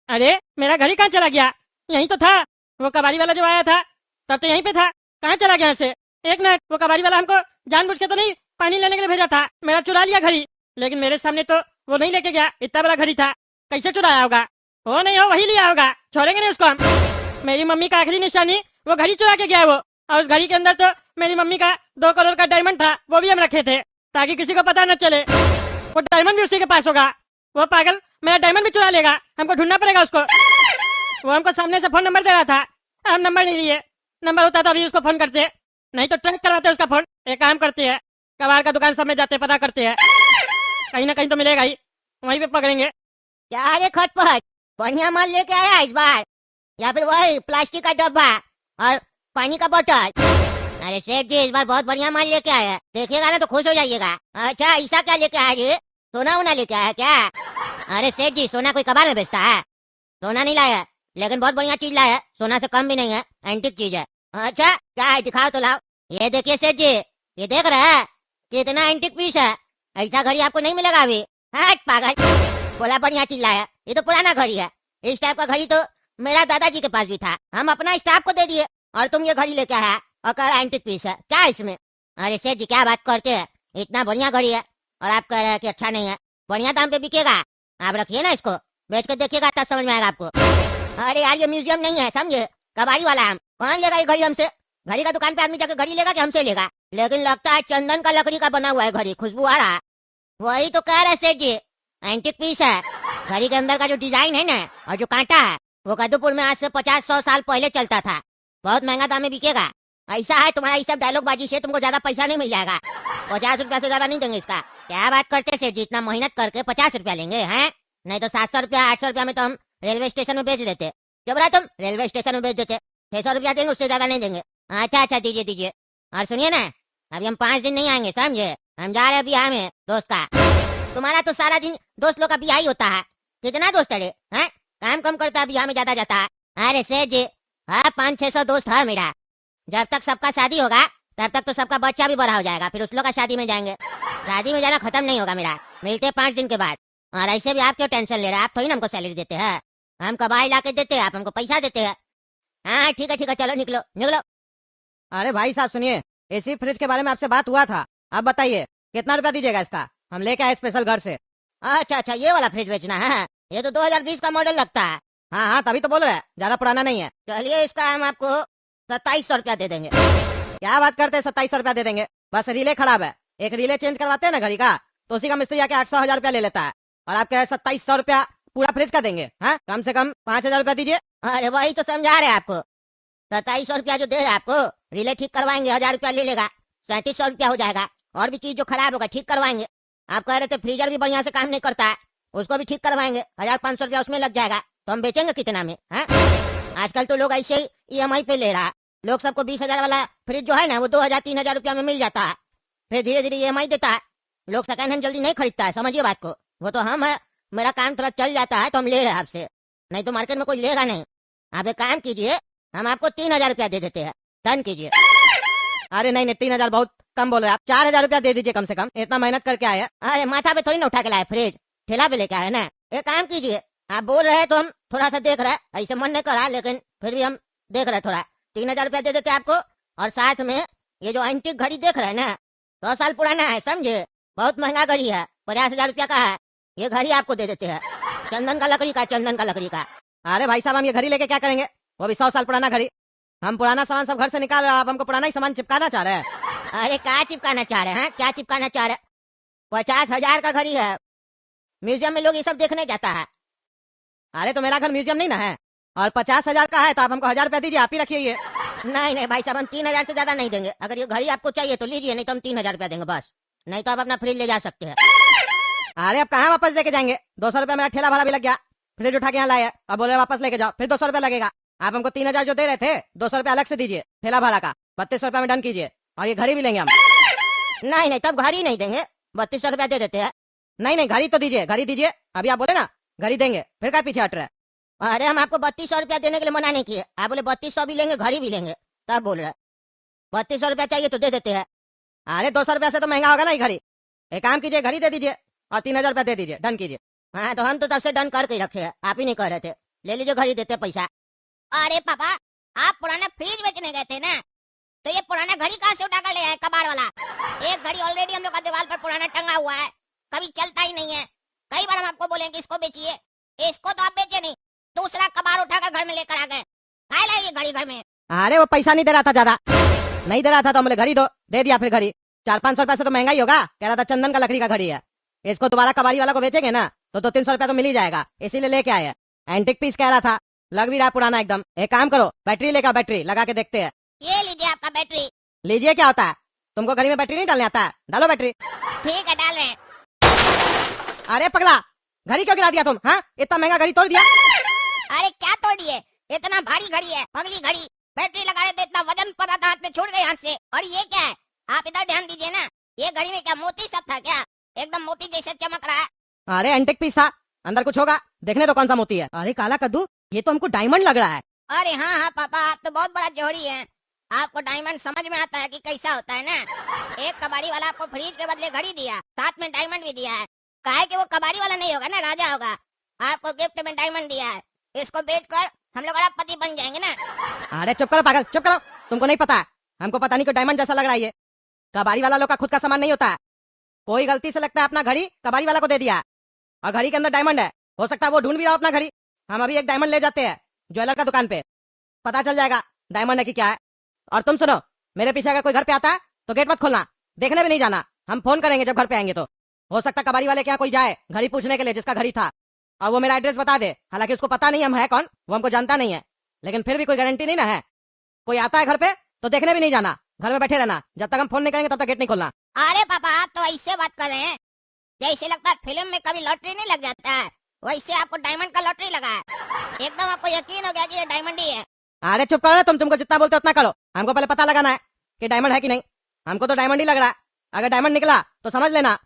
अरे मेरा घर ही कहाँ चला गया? यहीं तो था। वो कबाड़ी वाला जो आया था तब तो यहीं पे था। कहाँ चला गया ऐसे? एक मिनट, वो कबाड़ी वाला हमको जानबूझ के तो नहीं पानी लेने के लिए भेजा था? मेरा चुरा लिया घड़ी, लेकिन मेरे सामने तो वो नहीं लेके गया। इतना बड़ा घड़ी था, कैसे चुराया होगा? हो नहीं हो वही लिया होगा, छोड़ेंगे नहीं उसको हम। मेरी मम्मी का आखिरी निशानी वो घड़ी चुरा के गया है वो। और उस घड़ी के अंदर तो मेरी मम्मी का 2 करोड़ का डायमंड था, वो भी हम रखे थे ताकि किसी को पता न चले। वो डायमंड भी उसी के पास होगा। वो पागल मेरा डायमंड भी चुरा लेगा, हमको ढूंढना पड़ेगा उसको। वो हमको सामने से फोन नंबर दे रहा था, हम नंबर नहीं लिए। नंबर होता तो अभी उसको फोन करते, नहीं तो ट्रैक करवाते उसका फोन। एक काम करते हैं, कबाड़ का दुकान सब में जाते पता करते हैं, कहीं ना कहीं तो मिलेगा ही, वहीं पे पकड़ेंगे। क्या रे खटपट, बढ़िया माल लेके आया इस बार, या फिर वही प्लास्टिक का डब्बा और पानी का बोतल? अरे सेठ जी, इस बार बहुत बढ़िया माल लेके आया है, देखिएगा ना तो खुश हो जाइएगा। अच्छा, ऐसा क्या लेके आया जी? सोना वोना लेके आया क्या? अरे सेठ जी, सोना कोई कबाड़ में बेचता है? सोना नहीं लाया, लेकिन बहुत बढ़िया चीज लाया है, सोना से कम भी नहीं है, एंटीक चीज है। अच्छा क्या है, दिखाओ तो लाओ। ये देखिए सेठ जी, ये देख रहे हैं कितना एंटीक पीस है? ऐसा घड़ी आपको नहीं मिलेगा अभी। हट पागल, बोला बढ़िया चीज लाया, ये तो पुराना घड़ी है। इस टाइप का घड़ी तो मेरा दादाजी के पास भी था, हम अपना स्टाफ को दे दिए, और तुम ये घड़ी लेके आया और कह रहा एंटीक पीस है, क्या है इसमें? अरे सेठ जी, क्या बात करते हैं, इतना बढ़िया घड़ी है और आप कह रहे हैं कि अच्छा नहीं है। बढ़िया दाम पे बिकेगा, आप रखिए ना इसको, बेच कर देखिएगा तब समझ में आएगा आपको। अरे यार, ये म्यूजियम नहीं है समझे, कबाड़ी वाला हम, कौन लेगा ये घड़ी हमसे? घड़ी का दुकान पे आदमी जाकर घड़ी लेगा कि हमसे लेगा? लेकिन लगता है चंदन का लकड़ी का बना हुआ है घड़ी, खुशबू आ रहा है। वही तो कह रहे सेठ जी, एंटीक पीस है। घड़ी के अंदर का जो डिजाइन है ना और जो कांटा है, वो कद्दूपुर में आज से 50-100 साल पहले चलता था, बहुत महंगा दाम में बिकेगा। ऐसा है, तुम्हारा ये सब डायलॉग बाजी से तुमको ज्यादा पैसा नहीं मिल जाएगा, 50 रुपया से ज्यादा नहीं देंगे इसका। क्या बात करते सेठ जी, इतना मेहनत करके 50 रुपया लेंगे हैं? नहीं तो 700 रुपया 800 रुपया में तो हम रेलवे स्टेशन में बेच देते। क्या बोला तुम? रेलवे स्टेशन में बेच देते। 600 रुपया देंगे, उससे ज्यादा नहीं देंगे। अच्छा अच्छा, दीजिए दीजिए। और सुनिए ना, अभी हम 5 दिन नहीं आएंगे समझे, हम जा रहे हैं बिहार में दोस्त का। तुम्हारा तो सारा दिन दोस्त लोग का बियाह ही होता है, कितना दोस्त है? हैं? काम कम करता है, बियाह में ज्यादा जाता है। अरे सेठ जी, हाँ 500-600 दोस्त है मेरा। जब तक सबका शादी होगा तब तक तो सबका बच्चा भी बड़ा हो जाएगा, फिर उस लोग का शादी में जाएंगे। शादी में जाना खत्म नहीं होगा मेरा, मिलते 5 दिन के बाद। और ऐसे भी आप क्यों टेंशन ले रहे हैं, आप थोड़ी ना हमको सैलरी देते हैं, हम कबाई ला के देते हैं, आप हमको पैसा देते हैं। हाँ ठीक है चलो निकलो निकलो। अरे भाई साहब सुनिए, एसी फ्रिज के बारे में आपसे बात हुआ था, आप बताइए कितना रुपया दीजिएगा इसका? हम लेके आए स्पेशल घर से। अच्छा अच्छा, ये वाला फ्रिज बेचना है? ये तो 2020 का मॉडल लगता है। हाँ हाँ, तभी तो बोल रहे हैं, ज्यादा पुराना नहीं है। चलिए, इसका हम आपको 2700 रुपया दे देंगे। क्या बात करते हैं, 2700 रुपया दे देंगे? बस रिले खराब है, एक रिले चेंज करवाते हैं ना घड़ी का, तो उसी का मिस्त्री आके 800-1000 रुपया ले लेता है, और आप कह रहे 2700 रुपया पूरा फ्रिज का देंगे? हाँ, कम से कम 5000 रुपया दीजिए। अरे वही तो समझा रहे हैं आपको, 2700 रुपया जो दे रहे हैं आपको, रिले ठीक करवाएंगे 1000 रुपया ले लेगा, 3700 रुपया हो जाएगा। और भी चीज जो खराब होगा ठीक करवाएंगे। आप कह रहे थे फ्रीजर भी बढ़िया से काम नहीं करता है, उसको भी ठीक करवाएंगे, 1500 रुपया उसमें लग जाएगा। तो हम बेचेंगे कितना में? है आजकल तो लोग ऐसे ही EMI पे ले रहा है, लोग सबको 20,000 वाला फ्रिज जो है ना वो 2000-3000 रुपया में मिल जाता है, फिर धीरे धीरे EMI देता है। लोग सेकंड हैंड जल्दी नहीं खरीदता है, समझिए बात को। वो तो हम है, मेरा काम थोड़ा चल जाता है तो हम ले रहे हैं आपसे, नहीं तो मार्केट में कोई लेगा नहीं। आप एक काम कीजिए, हम आपको 3000 रुपया दे देते हैं, डन कीजिए। अरे नहीं नहीं, 3000 बहुत कम बोल रहे हैं आप, 4000 रुपया दे दीजिए कम से कम, इतना मेहनत करके आए हैं। अरे माथा पे थोड़ी ना उठा के लाए फ्रिज, ठेला पे लेके आए ना। एक काम कीजिए, आप बोल रहे हैं तो हम थोड़ा सा देख रहे हैं, ऐसे मन नहीं कर रहा, लेकिन फिर भी हम देख रहे हैं थोड़ा। 3000 रुपया दे देते आपको, और साथ में ये जो एंटीक घड़ी देख रहे हैं ना, 100 साल पुराना है समझे, बहुत महंगा घड़ी है, 50,000 रुपया का है। ये घड़ी आपको दे देते हैं, चंदन का लकड़ी का, चंदन का लकड़ी का। अरे भाई साहब, हम ये घड़ी लेके क्या करेंगे, वो भी 100 साल पुराना घड़ी? हम पुराना सामान सब घर से निकाल रहे हैं, आप हमको पुराना ही सामान चिपकाना चाह रहे हैं? अरे क्या चिपकाना चाह रहे हैं, क्या चिपकाना चाह रहे? 50,000 का घड़ी है, म्यूजियम में लोग ये सब देखने जाता है। अरे तो मेरा घर म्यूजियम नहीं ना है, और 50,000 का है तो आप हमको 1000 रुपया दीजिए, आप ही रखिए ये। नहीं नहीं भाई साहब, हम 3000 से ज्यादा नहीं देंगे। अगर ये घड़ी आपको चाहिए तो लीजिए, नहीं तो हम 3000 रुपया देंगे बस, नहीं तो आप अपना फ्रिज ले जा सकते हैं। अरे अब कहाँ वापस लेके जाएंगे, 200 रुपया मेरा ठेला भाड़ा भी लग गया, फ्रिज उठा के यहाँ लाया, अब बोले वापस लेके जाओ, फिर 200 रुपया लगेगा। आप हमको 3000 जो दे रहे थे, 200 रुपया अलग से दीजिए ठेला भाड़ा का, 3200 रुपया में डन कीजिए, और ये घड़ी भी लेंगे हम। नहीं नहीं, तब घड़ी नहीं देंगे, 3200 रुपया दे देते हैं। नहीं नहीं, घड़ी तो दीजिए, घड़ी दीजिए, अभी आप बोले ना घड़ी देंगे, फिर क्या पीछे हट रहे? अरे हम आपको 3200 रुपया देने के लिए मना नहीं किए, आप बोले 3200 भी लेंगे घड़ी भी लेंगे, तब बोल रहे 3200 रुपया चाहिए तो दे देते हैं। अरे 200 रुपया से तो महंगा होगा ना ये घड़ी, एक काम कीजिए घड़ी दे दीजिए और 3000 रुपया दे दीजिए, डन कीजिए। हाँ तो हम तो तब से डन करके ही रखे हैं, आप ही नहीं कह रहे थे, ले लीजिए घड़ी, देते पैसा। अरे पापा, आप पुराना फ्रिज बेचने गए थे ना, तो ये पुराना घड़ी कहाँ से उठा कर ले आए कबाड़ वाला? एक घड़ी ऑलरेडी हम लोग का दीवार पर पुराना टंगा हुआ है, कभी चलता ही नहीं है। कई बार हम आपको बोलेंगे इसको बेचिए, इसको तो आप बेचे नहीं, दूसरा कबाड़ उठाकर घर में लेकर आ गए। काहे लाए ये घड़ी घर में? अरे वो पैसा नहीं दे रहा था, ज्यादा नहीं दे रहा था तो बोले घड़ी दो, दे दिया। फिर घड़ी 400-500 रुपए से तो महंगा ही होगा, कह रहा था चंदन का लकड़ी का घड़ी है, इसको दोबारा कबाड़ी वाला को बेचेंगे ना तो 200-300 रुपया तो मिल ही जाएगा, इसीलिए लेके आए। एंटिक पीस कह रहा था, लग भी रहा पुराना एकदम। एक काम करो, बैटरी लेकर, बैटरी लगा के देखते हैं। ये लीजिए आपका बैटरी। लीजिए, क्या होता है? तुमको घड़ी में बैटरी नहीं डालने आता है? डालो बैटरी। ठीक है, डाल रहे हैं। अरे पगला, घड़ी क्यों गिरा दिया तुम? हाँ, इतना महंगा घड़ी तोड़ दिया। अरे क्या तोड़ दिए, इतना भारी घड़ी है, पगली घड़ी, बैटरी लगा रहे थे, इतना वजन पड़ा था हाथ में, छूट गए हाथ से। और ये क्या है, आप इधर ध्यान दीजिए ना, ये घड़ी में क्या मोती सब था क्या? एकदम मोती जैसे चमक रहा है। अरे एंटिक पीस था, अंदर कुछ होगा, देखने तो कौन सा मोती है। अरे काला कद्दू, ये तो हमको डायमंड लग रहा है। अरे हाँ हाँ पापा, आप तो बहुत बड़ा जोहरी हैं, आपको डायमंड समझ में आता है कि कैसा होता है ना। एक कबाड़ी वाला आपको फ्रिज के बदले घड़ी दिया, साथ में डायमंड भी दिया है। काहे कि वो कबाड़ी वाला नहीं होगा ना, राजा होगा, आपको गिफ्ट में डायमंड दिया है। इसको बेचकर हम लोग अरबपति बन जाएंगे ना। अरे चुप करो पागल, चुप करो, तुमको नहीं पता है, हमको पता नहीं क्यों डायमंड जैसा लग रहा है ये। कबाड़ी वाला लोग का खुद का सामान नहीं होता है, कोई गलती से लगता है अपना घड़ी कबाड़ी वाला को दे दिया और घड़ी के अंदर डायमंड है। हो सकता है वो ढूंढ भी रहा हो अपना घड़ी। हम अभी एक डायमंड ले जाते हैं ज्वेलर का दुकान पे, पता चल जाएगा डायमंड है कि क्या है। और तुम सुनो, मेरे पीछे अगर कोई घर पे आता है तो गेट मत खोलना, देखने भी नहीं जाना, हम फोन करेंगे जब घर पे आएंगे तो। हो सकता है कबाड़ी वाले के यहाँ कोई जाए घड़ी पूछने के लिए जिसका घड़ी था, और वो मेरा एड्रेस बता दे। हालांकि उसको पता नहीं हम है कौन, वो हमको जानता नहीं है, लेकिन फिर भी कोई गारंटी नहीं ना है। कोई आता है घर पे तो देखने भी नहीं जाना, घर में बैठे रहना, जब तक हम फोन नहीं करेंगे तब तक गेट नहीं खोलना। अरे पापा, आप तो ऐसे बात कर रहे हैं जैसे लगता है फिल्म में कभी लॉटरी नहीं लग जाता है, वैसे आपको डायमंड का लॉटरी लगा है। एकदम आपको यकीन हो गया कि ये डायमंड ही है। अरे चुप करो, तुमको जितना बोलते उतना करो, हमको पहले पता लगाना है कि डायमंड है कि नहीं। हमको तो डायमंड ही लग रहा है, अगर डायमंड निकला तो समझ लेना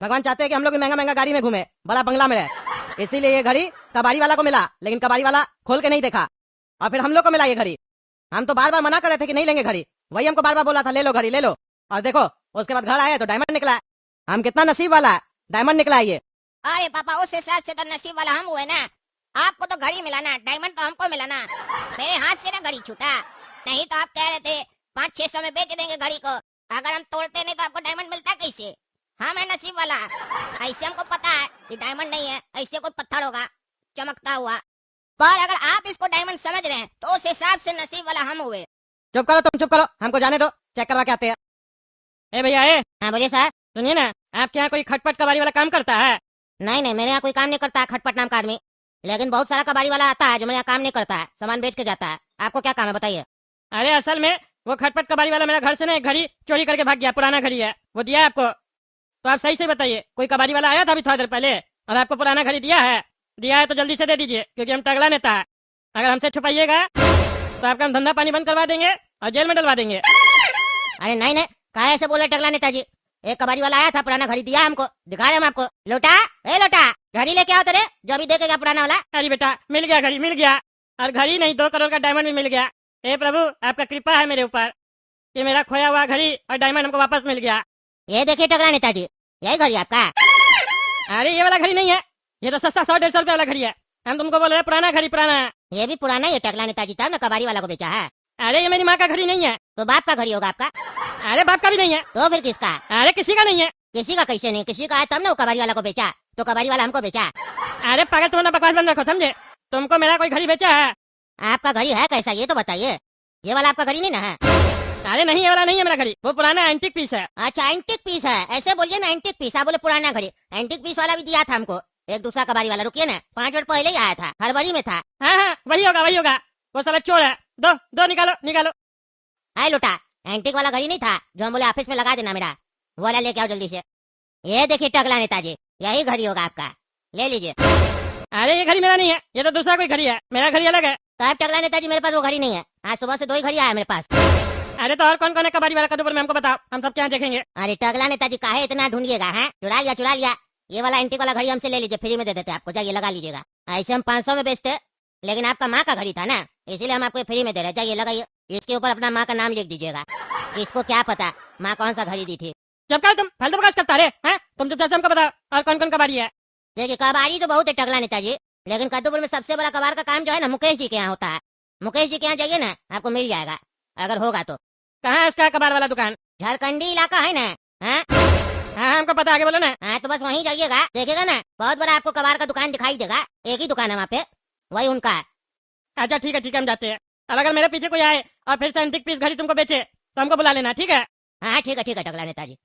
भगवान चाहते हैं कि हम लोग भी महंगा महंगा गाड़ी में घूमे, बड़ा बंगला में रहे। इसीलिए ये घड़ी कबाड़ी वाला को मिला, लेकिन कबाड़ी वाला खोल के नहीं देखा, और फिर हम लोग को मिला ये घड़ी। हम तो बार बार मना कर रहे थे कि नहीं लेंगे घड़ी, वही हमको बार बार बोला था ले लो घड़ी ले लो, और देखो उसके बाद घर आए तो डायमंड निकला है। हम कितना नसीब वाला है, डायमंड निकला है ये। अरे पापा, उस हिसाब से तो नसीब वाला हम हुए ना, आपको तो घड़ी मिला ना, डायमंड तो हमको मिला ना। मेरे हाथ से ना घड़ी छूटा, नहीं तो आप कह रहे थे 500-600 में बेच देंगे घड़ी को, अगर हम तोड़ते नहीं तो आपको डायमंड मिलता कैसे? हाँ, मैं नसीब वाला, ऐसे हमको पता है कि डायमंड नहीं है, ऐसे कोई पत्थर होगा चमकता हुआ। पर अगर आप इसको डायमंड समझ रहे हैं तो उस हिसाब से नसीब वाला हम हुए। चुप करो तुम, चुप करो, हमको जाने दो, चेक करवा के आते हैं। ए भैया ए, हाँ बोलिए सर। सुनिए ना, आपके यहाँ कोई खटपट कबाड़ी वाला काम करता है? नहीं नहीं, मेरे यहाँ कोई काम नहीं करता है खटपट नाम का आदमी, लेकिन बहुत सारा कबाड़ी वाला आता है जो मेरे यहाँ काम नहीं करता है, सामान बेच के जाता है। आपको क्या काम है बताइए? अरे असल में वो खटपट कबाड़ी वाला मेरा घर से ना एक घड़ी चोरी करके भाग गया, पुराना घड़ी है, वो दिया है आपको, तो आप सही से बताइए, कोई कबाड़ी वाला आया था अभी थोड़ी देर पहले और आपको पुराना घड़ी दिया है? दिया है तो जल्दी से दे दीजिए, क्योंकि हम टगला नेता है, अगर हमसे छुपाइएगा तो आपका हम धंधा पानी बंद करवा देंगे और जेल में डलवा देंगे। अरे नहीं नहीं, काहे ऐसे बोले टगला नेताजी? एक कबाड़ी वाला आया था, पुराना घड़ी दिया हमको, दिखा रहे हम आपको। लोटा, ए लोटा, घड़ी लेके आओ तेरे, जो अभी देखेगा पुराना वाला। अरे बेटा, मिल गया घड़ी, मिल गया, और घड़ी नहीं 2 करोड़ का डायमंड भी मिल गया। हे प्रभु, आपका कृपा है मेरे ऊपर कि मेरा खोया हुआ घड़ी और डायमंड हमको वापस मिल गया। ये देखिए टगला नेताजी, यही घड़ी आपका? अरे ये वाला घड़ी नहीं है, ये तो सस्ता 100-150 रुपए वाला घड़ी है, हम तुमको बोल रहे हैं पुराना घड़ी पुराना है। ये भी पुराना ही है टगला नेताजी, तब ना कबाड़ी वाला को बेचा है। अरे ये मेरी माँ का घड़ी नहीं है। तो बाप का घड़ी होगा आपका? अरे बाप का भी नहीं है। तो फिर किसका? अरे किसी का नहीं है। किसी का कैसे नहीं, किसी का है तब ना वो कबाड़ी वाला को बेचा, तो कबाड़ी वाला हमको बेचा। अरे पागल, तुम ना बकवास बंद रखो, समझे? तुमको मेरा कोई घड़ी बेचा है? आपका घड़ी है कैसा ये तो बताइए, ये वाला आपका घड़ी नहीं ना है? अरे नहीं, ये वाला नहीं है मेरा घड़ी, वो पुराना एंटीक पीस है। अच्छा एंटिक पीस है, ऐसे बोलिए ना एंटिक पीस, आप बोले पुराना घड़ी। एंटिक पीस वाला भी दिया था हमको एक दूसरा कबाड़ी वाला, रुकिए ना, 5 मिनट पहले ही आया था, हड़बड़ी में था। हाँ हाँ, वही होगा वही होगा, वो साला चोर है। दो दो, निकालो निकालो। है लोटा, एंटिक वाला घड़ी नहीं था जो हम बोले ऑफिस में लगा देना मेरा, वो वाला लेके आओ जल्दी से। ये देखिए टगला नेताजी, यही घड़ी होगा आपका, ले लीजिए। अरे ये घड़ी मेरा नहीं है, ये तो दूसरा कोई घड़ी है, मेरा घड़ी अलग है। तो आप टगला नेताजी, मेरे पास वो घड़ी नहीं है, आज सुबह से 2 ही घड़ी आया मेरे पास। अरे तो और कौन कौन है कबाड़ी वाला कदूपर में, हमको बताओ, हम सब क्या देखेंगे। अरे टगला नेताजी काहे इतना ढूंढिएगा, है चुरा लिया चुरा लिया। ये वाला एंटिक वाला घड़ी हमसे ले लीजिए, फ्री में दे देते आपको, जाइए लगा लीजिएगा। ऐसे हम 500 में बेचते, लेकिन आपका माँ का घड़ी था ना, इसीलिए हम आपको फ्री में दे रहे, जाइए लगाइए। इसके ऊपर अपना माँ का नाम लिख दीजिएगा, इसको क्या पता माँ कौन सा घड़ी दी थी। जब कहा तुम फालतू बकवास करता रहे हैं, तुम चुपचाप से हमको बताओ और कौन कौन कबाड़ी है। देखिए कबाड़ी तो बहुत है टगला नेताजी, लेकिन कद्दूपुर में सबसे बड़ा कबाड़ का काम जो है ना मुकेश जी के यहाँ होता है। मुकेश जी के यहाँ जाइए ना, आपको मिल जाएगा अगर होगा तो। कहाँ है उसका कबाड़ वाला दुकान? झारखंडी इलाका है ना। हाँ हाँ हमको पता, आगे बोलो ना। हाँ, तो बस वहीं जाइएगा, देखिएगा ना बहुत बड़ा आपको कबाड़ का दुकान दिखाई देगा। एक ही दुकान है वहाँ पे, वही उनका है। अच्छा ठीक है हम जाते हैं। अब अगर मेरे पीछे कोई आए और फिर से एंटीक पीस घड़ी तुमको बेचे तो हमको बुला लेना, ठीक है? हाँ ठीक है टकला नेताजी।